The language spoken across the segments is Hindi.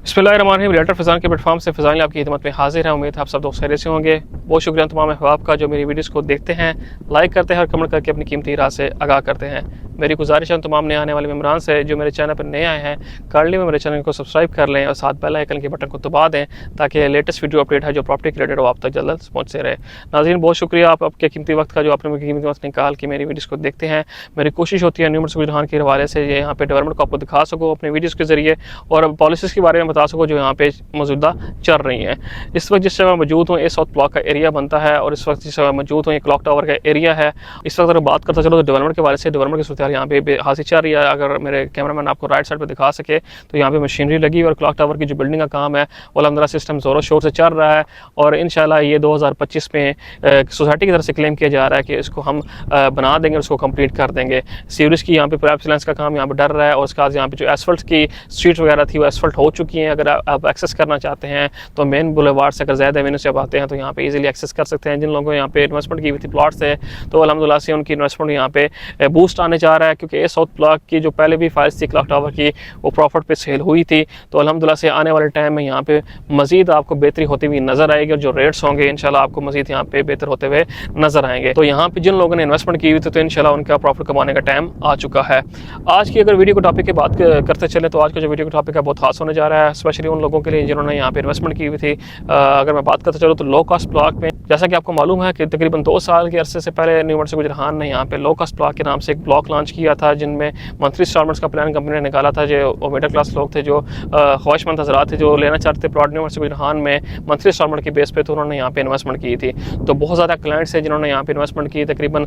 बिस्मिल्लाहिर्रहमानिर्रहीम। रियल्टर फैज़ान के प्लेटफॉर्म से फैज़ान आपकी खिदमत में हाजिर है। उम्मीद है आप सब दोस्त खैरियत से होंगे। बहुत शुक्रिया तमाम अहबाब का जो मेरी वीडियोस को देखते हैं, लाइक करते हैं और कमेंट करके अपनी कीमती राय से आगाह करते हैं। मेरी गुजारिश है तमाम नए आने वाले मेम्बरान से जो मेरे चैनल पर नए आए हैं, काइंडली मेरे चैनल को सब्सक्राइब कर लें और साथ बेल आइकन के बटन को दबा दें ताकि लेटेस्ट वीडियो अपडेट है जो प्रॉपर्टी रिलेटेड वो आप तक जल्द पहुँचते रहे। नाज़रीन, बहुत शुक्रिया आपके कीमती वक्त का जो आपने मेरी कीमती वक्त निकाल के मेरी वीडियोस को देखते हैं। मेरी कोशिश होती है न्यू मर्सिडीज़ रुझान के हवाले से यहाँ पे डेवलपमेंट को आपको दिखा सकूँ अपने वीडियोज़ के ज़रिए और पॉलिसीज़ के बारे में बता सकूँ जो यहाँ पे मौजूदा चल रही हैं। इस वक्त जिस समय मौजूद हूँ, ये साउथ ब्लॉक का एरिया बनता है और इस वक्त जिस समय मौजूद हूँ, ये क्लॉक टावर का एरिया है। इस वक्त अगर बात करता चलो तो डेवलपमेंट के बारे से, डेवलपमेंट की सूरत यहाँ पे हासिल चल रही है। अगर मेरे कैमरामैन आपको राइट साइड पर दिखा सके तो यहाँ पे मशीनरी लगी और क्लॉक टावर की जो बिल्डिंग का काम है वो अलहमदुलिल्लाह सिस्टम ज़ोरों शोर से चल रहा है और इंशाल्लाह ये 2025 में सोसाइटी की तरफ से क्लेम किया जा रहा है कि इसको हम बना देंगे, उसको कंप्लीट कर देंगे। सीवरेज की यहाँ पे पाइपलाइंस का काम यहाँ पे डर रहा है और उसके बाद यहाँ पे जो एसफल्ट की स्ट्रीट वगैरह थी वो एसफल्ट हो चुकी हैं। अगर आप एक्सेस करना चाहते हैं तो मेन बुलेवार्ड से अगर ज़्यादा एवेन्यू से आप आते हैं तो यहाँ पे इजीली एक्सेस कर सकते हैं। जिन लोगों को यहाँ पे इन्वेस्टमेंट की हुई थी प्लॉट से तो अल्हम्दुलिल्लाह से उनकी इन्वेस्टमेंट यहाँ पे बूस्ट आने जा रहा है, क्योंकि ये साउथ ब्लॉक की जो पहले भी फाइल्स थी क्लॉक टावर की वो प्रॉफिट पे सेल हुई थी। तो अल्हम्दुलिल्लाह से आने वाले टाइम में यहाँ पे मजीद आपको बेहतरी होती हुई नजर आएगी और जो रेट्स होंगे इंशाल्लाह आपको मजीद यहाँ पे बेहतर होते हुए नजर आएंगे। तो यहाँ पे जिन लोगों ने इन्वेस्टमेंट की हुई थी तो इंशाल्लाह उनका प्रॉफिट कमाने का टाइम आ चुका है। आज की अगर वीडियो को टॉपिक की बात करते चले तो आज का जो वीडियो का टॉपिक है बहुत खास होने जा रहा है, स्पेशली उन लोगों के लिए जिन्होंने यहाँ पे इन्वेस्टमेंट की हुई थी। अगर मैं बात करता चलूँ तो लो कॉस्ट ब्लॉक में, जैसा कि आपको मालूम है कि तकरीबन 2 साल के अरसे से पहले न्यू मर्सिडीज़ रुझान ने यहाँ पे लो कॉस्ट ब्लॉक के नाम से एक ब्लॉक लॉन्च किया था, जिनमें मंथली इंस्टॉलमेंट्स का प्लान कंपनी ने निकाला था। जो मिडिल क्लास लोग थे, जो ख्वाहिशमंद हज़रात थे, जो लेना चाहते थे प्लॉट न्यू मर्सिडीज़ रुझान में मंथली इंस्टॉलमेंट के बेस पे, तो उन्होंने यहाँ पे इन्वेस्टमेंट की थी। तो बहुत ज़्यादा क्लाइंट्स है जिन्होंने यहाँ पे इन्वेस्टमेंट की, तकरीबन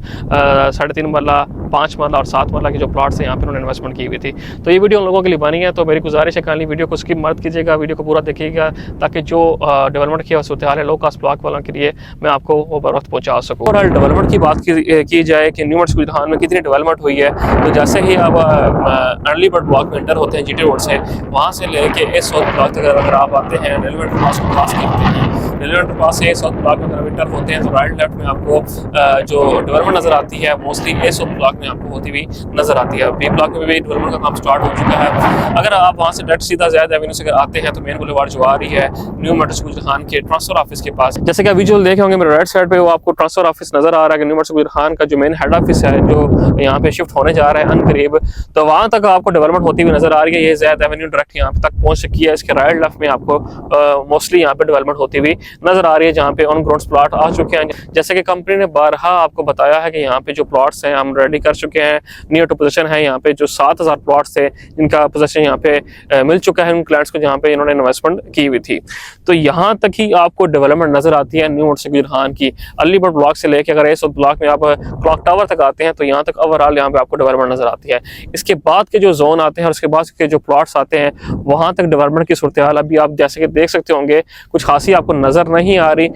3.5 मरला, 5 मरला और 7 मरला की जो प्लॉट्स हैं यहाँ पे उन्होंने इन्वेस्टमेंट की हुई थी। तो ये वीडियो उन लोगों के लिए बनी है, तो मेरी गुजारिश है काइंडली वीडियो को स्किप मत कीजिएगा, वीडियो को पूरा देखिएगा ताकि जो डेवलपमेंट की सूरत हाल है लो कास्ट ब्लॉक वालों के लिए मैं आपको वो बर वक्त पहुँचा सकूँ। और डेवलपमेंट की बात की जाए कि न्यू मर्सिडीज़ रुझान में कितनी डेवलपमेंट हुई है, तो जैसे ही आप अर्ली बर्ड ब्लॉक में एंटर होते हैं जीटी रोड से, वहाँ से लेके इस साउथ ब्लॉक तक अगर आप आते हैं, रेलवे पास को क्रॉस करते हैं, रेलवे पास से साउथ ब्लॉक में अगर एंटर होते हैं तो राइट लेफ्ट में आपको जो डेवलपमेंट नज़र आती है मोस्टली ए साउथ ब्लॉक में आपको होती हुई नज़र आती है। बी ब्लॉक में भी डेवलपमेंट का काम स्टार्ट हो चुका है। अगर आप वहाँ से डायरेक्ट सीधा ज़्यादा एवेन्यू से अगर आते हैं तो मेन बुलेवार्ड जो आ रही है न्यू मर्सिडीज़ रुझान के ट्रांसफर ऑफिस के पास, जैसे कि आप विजुअल देखे होंगे मेरे राइट साइड पे वो आपको ट्रांसफर ऑफिस नजर आ रहा है कि न्यू मर्सिडीज़ रुझान का जो मेन हेड ऑफिस है जो यहाँ पे शिफ्ट होने जा रहा है अनकरीब, तो वहाँ तक आपको डेवलपमेंट होती हुई नजर आ रही है। ये ज़्यादा एवेन्यू डायरेक्ट यहाँ तक पहुँच चुकी है। इसके राइट लेफ्ट में आपको मोस्टली यहाँ पे डेवलपमेंट होती हुई नजर आ रही है, जहाँ पे ऑन ग्राउंड प्लॉट आ चुके हैं। जैसे कि कंपनी ने बारहा आपको बताया है कि यहाँ पे जो प्लॉट्स हैं हम रेडी कर चुके हैं, नियर टू पोजीशन है। यहाँ पे जो 7000 प्लॉट्स थे जिनका पोजीशन यहाँ पे मिल चुका है उन क्लाइंट्स को जहाँ पे इन्होंने इन्वेस्टमेंट की हुई थी। तो यहाँ तक ही आपको डेवलपमेंट नजर आती है न्यू मर्सिडीज़ रुझान की। अर्ली बर्ड ब्लॉक से लेके अगर इस ब्लॉक में आप क्लॉक टावर तक आते हैं तो यहाँ तक ओवरऑल यहाँ पे आपको डेवलपमेंट नजर आती है। इसके बाद के जो जोन आते हैं और उसके बाद के जो प्लॉट्स आते हैं वहाँ तक डेवलपमेंट की सूरत हाल अभी आप जैसे कि देख सकते होंगे कुछ खासी आपको नजर नहीं आ रही।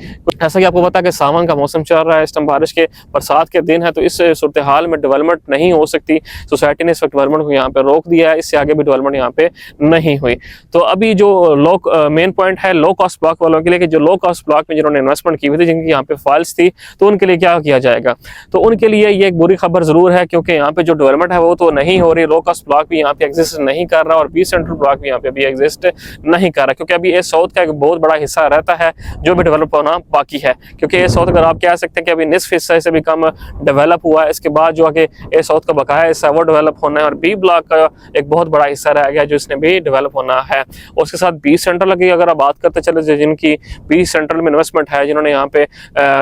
ऐसा कि आपको पता है कि सावन का मौसम चल रहा है, इस टाइम बारिश के बरसात के दिन है, तो इस सूरत हाल में डेवलपमेंट नहीं हो सकती। सोसाइटी ने इस वक्त डेवलपमेंट को यहाँ पे रोक दिया है, इससे आगे भी डेवलपमेंट यहाँ पे नहीं हुई। तो अभी जो मेन पॉइंट है लो कॉस्ट ब्लॉक वालों के लिए कि जो लो कॉस्ट ब्लॉक में जिन्होंने इन्वेस्टमेंट की हुई थी, जिनकी यहाँ पे फाइल्स थी, तो उनके लिए क्या किया जाएगा। तो उनके लिए ये एक बुरी खबर जरूर है, क्योंकि यहाँ पे जो डेवलपमेंट है वो तो नहीं हो रही। लो कॉस्ट ब्लॉक भी यहाँ पे एग्जिस्ट नहीं कर रहा और बी सेंट्रल ब्लॉक भी यहाँ पे अभी एग्जिस्ट नहीं कर रहा, क्योंकि अभी ये साउथ का एक बहुत बड़ा हिस्सा रहता है जो भी डेवलप होना बाकी है। क्योंकि ये साउथ अगर आप कह सकते हैं कि अभी निस्फ हिस्से से भी कम डेवलप हुआ है, इसके बाद जो आगे ये साउथ का बकाया हिस्सा वो डेवलप होना है और बी ब्लॉक का एक बहुत बड़ा हिस्सा रह गया जो इसने भी डेवलप होना है। और उसके साथ बी सेंट्रल की अगर आप बात करते चले, जिनकी बी सेंट्रल में इन्वेस्टमेंट है, जिन्होंने यहाँ पे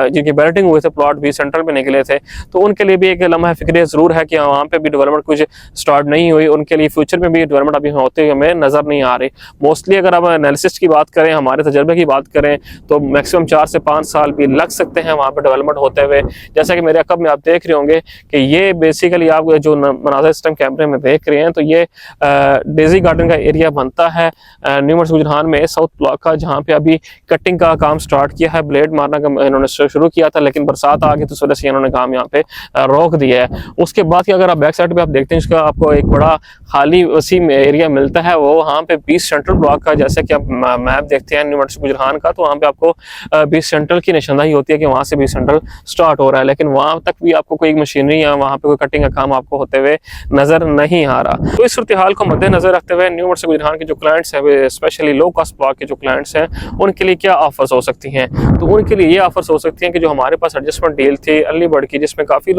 जिनकी बैलेटिंग हुए थे प्लॉट बी सेंट्रल में निकले थे, तो उनके लिए भी एक लम्हा फिक्र जरूर है कि वहाँ पे भी डेवलपमेंट कुछ स्टार्ट नहीं हुई। उनके लिए फ्यूचर में भी डेवलपमेंट अभी होते हुए हमें नजर नहीं आ रही। मोस्टली अगर आप एनालिसिस की बात करें, हमारे तजर्बे की बात करें, तो मैक्सिमम 4 से 5 साल भी लग सकते हैं वहाँ पे डेवलपमेंट होते हुए। जैसा कि मेरे अकब में आप देख रहे होंगे कि ये बेसिकली आप जो मनाज़र सिस्टम कैमरे में देख रहे हैं, तो ये डेजी गार्डन का एरिया बनता है न्यू मर्सिडीज़ रुझान में साउथ ब्लॉक का, जहाँ पे अभी कटिंग का काम स्टार्ट किया है, ब्लेड मारना का इन्होंने शुरू किया था, लेकिन बरसात आ गई तो इस वजह से इन्होंने काम यहाँ पे रोक दिया है। उसके बाद कि अगर आप बैक साइड पे आप देखते हैं, इसका आपको एक बड़ा खाली वसीम एरिया मिलता है, वो वहाँ पे 20 सेंट्रल ब्लॉक का, जैसे कि आप मैप देखते हैं न्यू मर्सिडीज़ रुझान का, तो वहाँ पे आपको बीस सेंट्रल की निशानदाही होती है कि वहाँ से बीस सेंट्रल स्टार्ट हो रहा है, लेकिन वहाँ तक भी आपको कोई मशीनरी या वहाँ पे कोई कटिंग का काम आपको होते हुए नजर नहीं आ रहा। तो इस सूरत हाल को मद्देनजर रखते हुए न्यू मर्सिडीज गुजरान के जो क्लाइंट्स हैं, स्पेशली लो कॉस्ट ब्लॉक के जो क्लाइंट्स हैं, उनके लिए क्या ऑफर्स हो सकती हैं? तो उनके लिए ये ऑफर्स हो सकती हैं कि जो हमारे पास एडजस्टमेंट डील थी अर्ली बर्ड की, जिसमें काफ़ी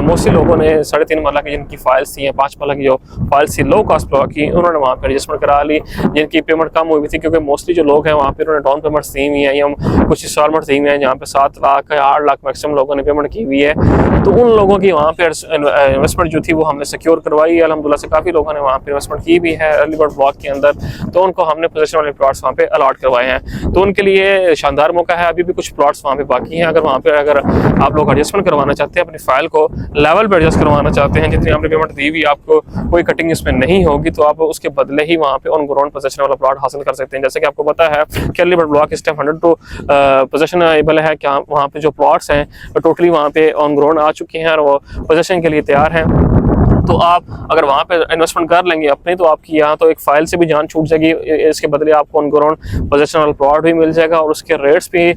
मोस्टली लोगों ने 3.5 मरला की जिनकी फाइल्स थी या 5 मरला की जो फाइल्स थी लो कॉस्ट ब्लॉक की, उन्होंने वहाँ पर एडजस्टमेंट करा ली। जिनकी पेमेंट कम हुई थी, क्योंकि मोस्टली जो लोग हैं वहाँ पर उन्होंने डाउन पेमेंट दी हुई है या कुछ इंस्टॉलमेंट दी हुई है, जहाँ पे 7 लाख या 8 लाख मैक्सिमम लोगों ने पेमेंट की हुई है। तो उन लोगों की वहाँ पे इन्वेस्टमेंट जो थी वो हमने सिक्योर करवाई। अल्हम्दुलिल्लाह से काफ़ी लोगों ने वहाँ पे इन्वेस्टमेंट की भी है अर्ली बर्ड ब्लॉक के अंदर, तो उनको हमने पोजीशन वाले प्लॉट्स वहाँ पे अलॉट करवाए हैं। तो उनके लिए शानदार मौका है। अभी भी कुछ प्लॉट्स वहाँ पे बाकी हैं। अगर वहाँ पे अगर आप लोग एडजस्टमेंट करवाना चाहते हैं, अपनी फाइल को लेवल पे एडजस्ट करवाना चाहते हैं, जितनी आपने पेमेंट दी हुई आपको कोई कटिंग इसमें नहीं होगी, तो आप उसके बदले ही वहाँ पे ऑन ग्राउंड पोजीशन वाला प्लॉट हासिल कर सकते हैं। जैसे कि आपको पता है कि अर्ली बर्ड ब्लॉक इस टाइम 102 पोजीशन एबल है कि वहाँ पे जो प्लॉट्स हैं टोटली वहाँ पे ऑन ग्राउंड आ चुके हैं और वो पोजीशन के लिए तैयार हैं। तो आप अगर वहाँ पे इन्वेस्टमेंट कर लेंगे अपने, तो आपकी यहाँ तो एक फाइल से भी जान छूट जाएगी, इसके बदले आपको ऑन ग्राउंड पोजीशन वाला प्लॉट भी मिल जाएगा और उसके रेट्स भी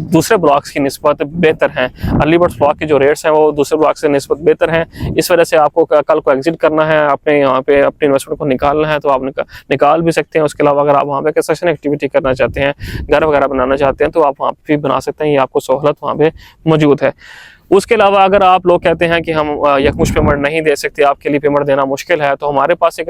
दूसरे ब्लॉक्स की निस्बत बेहतर हैं। अर्ली बर्ड ब्लॉक के जो रेट्स हैं वो दूसरे ब्लॉक से निस्बत बेहतर हैं। इस वजह से आपको कल को एग्जिट करना है, अपने यहाँ पे अपने इन्वेस्टमेंट को निकालना है, तो आप निकाल भी सकते हैं। उसके अलावा अगर आप वहाँ पे कंस्ट्रक्शन एक्टिविटी करना चाहते हैं, घर वगैरह बनाना चाहते हैं, तो आप वहाँ पे भी बना सकते हैं। ये आपको सहूलत वहाँ पे मौजूद है। उसके अलावा अगर आप लोग कहते हैं कि हम यकमुश्त पेमेंट नहीं दे सकते, आपके लिए पेमेंट देना मुश्किल है, तो हमारे पास एक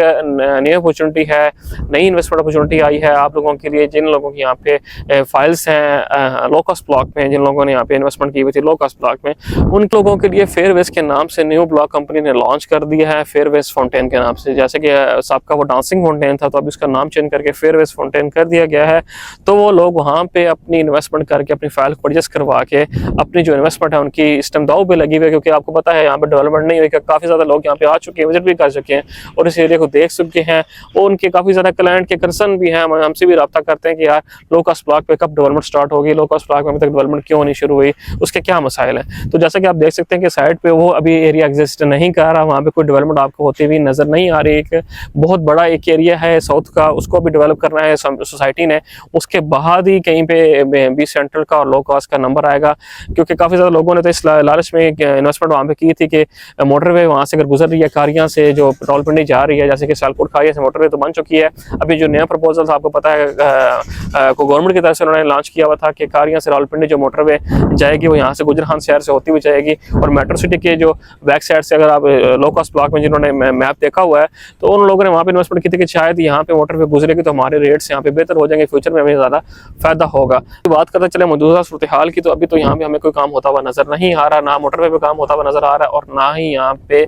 नई अपॉर्चुनिटी है, नई इन्वेस्टमेंट अपॉर्चुनिटी आई है आप लोगों के लिए। जिन लोगों की यहाँ पे फाइल्स हैं लो कॉस्ट ब्लॉक में, जिन लोगों ने यहाँ पे इन्वेस्टमेंट की हुई थी लो कॉस्ट ब्लॉक में, उन लोगों के लिए फेयरवेज के नाम से न्यू ब्लॉक कंपनी ने लॉन्च कर दिया है, फेयरवेज फाउंटेन के नाम से। जैसे कि सबका वो डांसिंग फाउंटेन था, तो अभी उसका नाम चेंज करके फेयरवेज फाउंटेन कर दिया गया है। तो वो लोग वहाँ पे अपनी इन्वेस्टमेंट करके अपनी फाइल को परचेस करवा के अपनी जो इन्वेस्टमेंट है उनकी इस टाइम दाव पे लगी हुई, क्योंकि आपको पता है यहाँ पे डेवलपमेंट नहीं हुई। काफ़ी ज़्यादा लोग यहाँ पे आ चुके हैं, विजिट भी कर चुके हैं और इस एरिया को देख चुके हैं। और उनके काफ़ी ज़्यादा क्लाइंट के कंसर्न भी हैं, हमसे भी रब्ता करते हैं कि यार लो कॉस्ट ब्लॉक पे कब डेवलपमेंट स्टार्ट होगी, लो कॉस्ट ब्लॉक में अभी तक डेवलपमेंट क्यों नहीं शुरू हुई, उसके क्या मसाइल हैं। तो जैसा कि आप देख सकते हैं कि साइड पे वो अभी एरिया एग्जिस्ट नहीं कर रहा, वहाँ पे कोई डेवलपमेंट आपको होती हुई नज़र नहीं आ रही। एक बहुत बड़ा एक एरिया है साउथ का, उसको भी डेवलप करना है सोसाइटी ने। उसके बाद ही कहीं पे बी सेंट्रल का और लो कॉस्ट का नंबर आएगा, क्योंकि काफ़ी ज़्यादा लोगों ने तो इस लालच में इन्वेस्टमेंट वहाँ पे की थी कि मोटरवे वहाँ से अगर गुजर रही है कारियां से जो पेट्रोल पिंडी जा रही है, जैसे कि सालकोट खारिया से मोटरवे तो बन चुकी है। अभी जो नया प्रपोजल था आपको पता है को गवर्नमेंट की तरफ से उन्होंने लॉन्च किया हुआ था कि कारियां से रावलपिंडी जो मोटरवे जाएगी वो यहाँ से गुजरहान शहर से होती हुई जाएगी। और मेट्रो सिटी के जो बैक साइड से अगर आप लो कॉस्ट ब्लॉक में जिन्होंने मैप देखा हुआ है, तो उन लोगों ने वहाँ पे इन्वेस्टमेंट की थी कि शायद यहाँ पे मोटरवे गुजरेगी तो हमारे रेट्स यहाँ पे बेहतर हो जाएंगे, फ्यूचर में हमें ज़्यादा फायदा होगा। बात करते चले मौजूदा सूरत हाल की, तो अभी तो यहाँ पे हमें कोई काम होता हुआ नजर नहीं आ रहा, ना मोटरवे पे काम होता हुआ नजर आ रहा है और ना ही यहाँ पे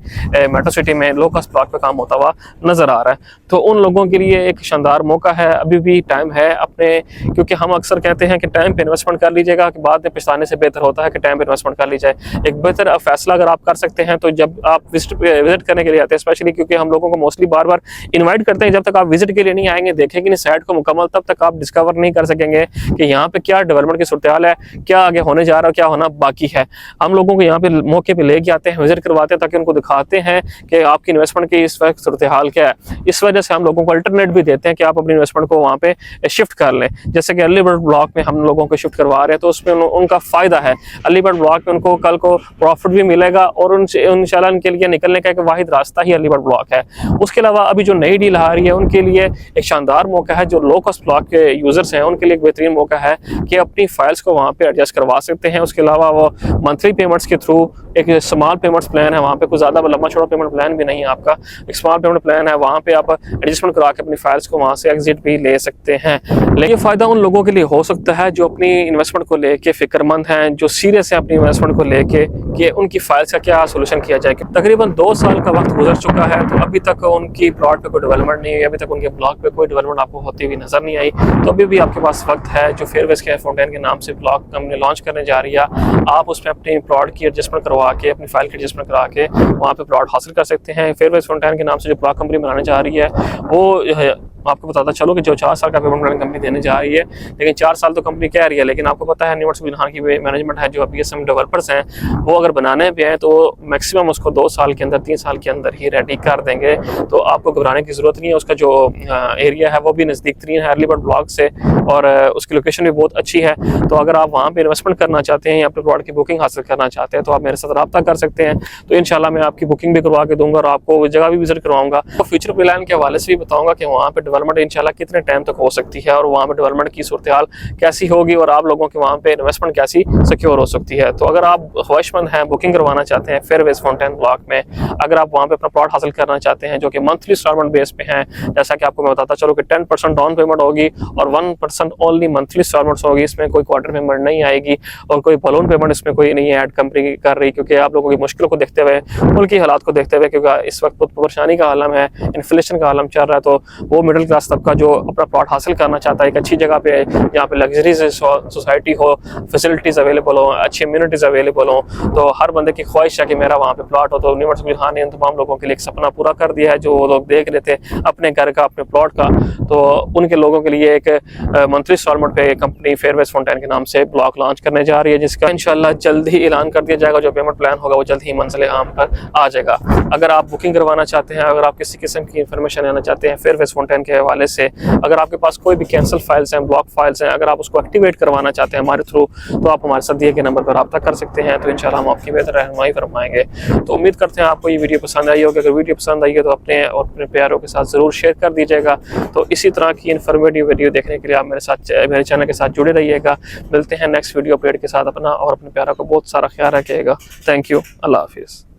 मेट्रो सिटी में लो कॉस्ट ब्लॉक पे काम होता हुआ नजर आ रहा है। तो उन लोगों के लिए एक शानदार मौका है, अभी भी टाइम है अपने, क्योंकि हम अक्सर कहते हैं कि टाइम पे इन्वेस्टमेंट कर लीजिएगा कि बाद में पछताने से बेहतर होता है कि टाइम पे इन्वेस्टमेंट कर ली जाए। एक बेहतर फैसला अगर आप कर सकते हैं, तो जब आप विजिट करने के लिए आते हैं, स्पेशली क्योंकि हम लोगों को मोस्टली बार बार इन्वाइट करते हैं, जब तक आप विजिट के लिए नहीं आएंगे, देखेंगे नहीं साइट को मुकम्मल, तब तक आप डिस्कवर नहीं कर सकेंगे कि यहाँ पे क्या डेवलपमेंट की सूरत हाल है, क्या आगे होने जा रहा है, क्या होना बाकी है। हम लोगों को यहाँ पे मौके पे लेके आते हैं, विजिट करवाते हैं, ताकि उनको दिखाते हैं कि आपकी इन्वेस्टमेंट की इस वक्त सूरत हाल क्या है। इस वजह से हम लोगों को अल्टरनेट भी देते हैं कि आप अपनी इन्वेस्टमेंट को वहाँ पे शिफ्ट कर लें। जैसे कि अर्ली बर्ड ब्लॉक में हम लोगों को शिफ्ट करवा रहे हैं, तो उसमें उनका फायदा है। अर्ली बर्ड ब्लॉक में उनको कल को प्रॉफिट भी मिलेगा और इंशाल्लाह उनके लिए निकलने का एक वाहिद रास्ता ही अर्ली बर्ड ब्लॉक है। उसके अलावा अभी जो नई डील आ रही है उनके लिए एक शानदार मौका है। जो लो कॉस्ट ब्लॉक के यूजर्स हैं उनके लिए एक बेहतरीन मौका है कि अपनी फाइल्स को वहाँ पे एडजस्ट करवा सकते हैं। उसके अलावा वो मंथली पेमेंट्स के थ्रू एक स्मॉल पेमेंट्स प्लान है, वहाँ पे कुछ ज़्यादा लंबा छोटा पेमेंट प्लान भी नहीं है आपका, एक स्मॉल पेमेंट प्लान है, वहाँ पे आप एडजस्टमेंट करा के अपनी फाइल्स को वहाँ से एग्जिट भी ले सकते हैं। लेकिन ये फ़ायदा उन लोगों के लिए हो सकता है जो अपनी इन्वेस्टमेंट को लेके फिक्रमंद हैं, जो सीरियस है अपनी इन्वेस्टमेंट को लेके कि उनकी फाइल्स का क्या सोल्यूशन किया जाए। तकरीबन 2 साल का वक्त गुजर चुका है, तो अभी तक उनकी प्लॉट पे कोई डेवलपमेंट नहीं हुई, अभी तक उनके ब्लॉक पे कोई डेवलपमेंट आपको होती हुई नजर नहीं आई। तो अभी भी आपके पास वक्त है। जो फेयरवेज के फाउंटेन के नाम से ब्लॉक हमने लॉन्च करने जा रही है, आप उसमें अपनी प्लॉट की एडजस्टमेंट करवा के, अपनी फाइल की एडजस्टमेंट करा के वहाँ पे प्लॉट हासिल कर सकते हैं। फेयरवेज फ्रंटाइन के नाम से जो प्लॉट कंपनी बनाने जा रही है वो आपको बताता चलो कि जो 4 साल का पेमेंट प्लान कंपनी देने जा रही है, लेकिन 4 साल तो कंपनी कह रही है, लेकिन आपको पता है यूनिवर्सल बिल्हान की मैनेजमेंट है जो बीएसएम डेवलपर्स हैं, वो अगर बनाने पे हैं तो मैक्सिमम उसको 2 साल के अंदर 3 साल के अंदर ही रेडी कर देंगे। तो आपको घबराने की ज़रूरत नहीं है। उसका जो एरिया है वो भी नज़दीक तरीन है अर्लीबर्ड ब्लॉक से, और उसकी लोकेशन भी बहुत अच्छी है। तो अगर आप वहाँ पर इन्वेस्टमेंट करना चाहते हैं या अपने प्लॉट की बुकिंग हासिल करना चाहते हैं तो आप मेरे साथ रब्ता कर सकते हैं। तो इंशाल्लाह मैं आपकी बुकिंग भी करवा के दूंगा और आपको जगह भी विजिट करवाऊंगा। तो फ्यूचर प्लान के हवाले से भी बताऊंगा कि वहाँ पे डेवलपमेंट इंशाल्लाह कितने टाइम तक हो सकती है और वहाँ पे डेवलपमेंट की सूरत-ए-हाल कैसी होगी और आप लोगों के वहाँ पे इन्वेस्टमेंट कैसी सिक्योर हो सकती है। तो अगर आप ख्वाहिशमंद हैं, बुकिंग करवाना चाहते हैं फेयरवेज फाउंटेन ब्लॉक में, अगर आप वहाँ पे अपना प्लॉट हासिल करना चाहते हैं जो कि मंथली इंस्टॉलमेंट बेस पे हैं, जैसा कि आपको मैं बताता चलो कि 10% डाउन पेमेंट होगी और 1% ओनली मंथली इंस्टॉलमेंट्स होगी, इसमें कोई क्वार्टर पेमेंट नहीं आएगी और कोई बलून पेमेंट इसमें कोई नहीं ऐड कंपनी कर रही, क्योंकि आप लोगों की मुश्किलों को देखते हुए, मुल्क की हालात को देखते हुए, क्योंकि इस वक्त बहुत परेशानी का आलम है, इन्फ्लेशन का आलम चल रहा है। तो वो मिडिल क्लास तबका जो अपना प्लॉट हासिल करना चाहता है एक अच्छी जगह पे जहाँ पे लग्जरी सोसाइटी हो, फैसिलिटीज़ अवेलेबल हो, अच्छी इम्यूनिटीज़ अवेलेबल हो, तो हर बंदे की ख्वाहिश है कि मेरा वहाँ पे प्लॉट हो। तो यूनिवर्सल बिल्हान ने तमाम लोगों के लिए एक सपना पूरा कर दिया है जो वो लोग देख रहे थे अपने घर का, अपने प्लॉट का। तो उनके लोगों के लिए एक मंथली इंस्टॉलमेंट पे कंपनी फेयरवेज फाउंटेन के नाम से ब्लॉक लॉन्च करने जा रही है, जिसका इंशाल्लाह जल्द ही ऐलान कर दिया जाएगा। जो पेमेंट प्लान होगा वो जल्द ही मंजिल आम पर आ जाएगा। अगर आप बुकिंग करवाना चाहते हैं, अगर आप किसी किस्म की इंफॉर्मेशन लेना चाहते हैं फेयरवेज फाउंटेन के हवाले से, अगर आपके पास कोई भी कैंसिल फाइल्स हैं, ब्लॉक फाइल्स हैं, अगर आप उसको एक्टिवेट करवाना चाहते हैं हमारे थ्रू, तो आप हमारे साथ दिए गए नंबर पर रब्ता कर सकते हैं। तो इंशाल्लाह हम आपकी बेहतर रहनुमाई फरमाएंगे। तो उम्मीद करते हैं आपको ये वीडियो पसंद आई होगी। अगर वीडियो पसंद आई है तो अपने और अपने प्यारों के साथ ज़रूर शेयर कर दीजिएगा। तो इसी तरह की इन्फॉर्मेटिव वीडियो देखने के लिए आप मेरे चैनल के साथ जुड़े रहिएगा। मिलते हैं नेक्स्ट वीडियो अपडेट के साथ। अपना और अपने प्यारों का बहुत सारा ख्याल रखिएगा। Thank you. अल्लाह हाफिज़।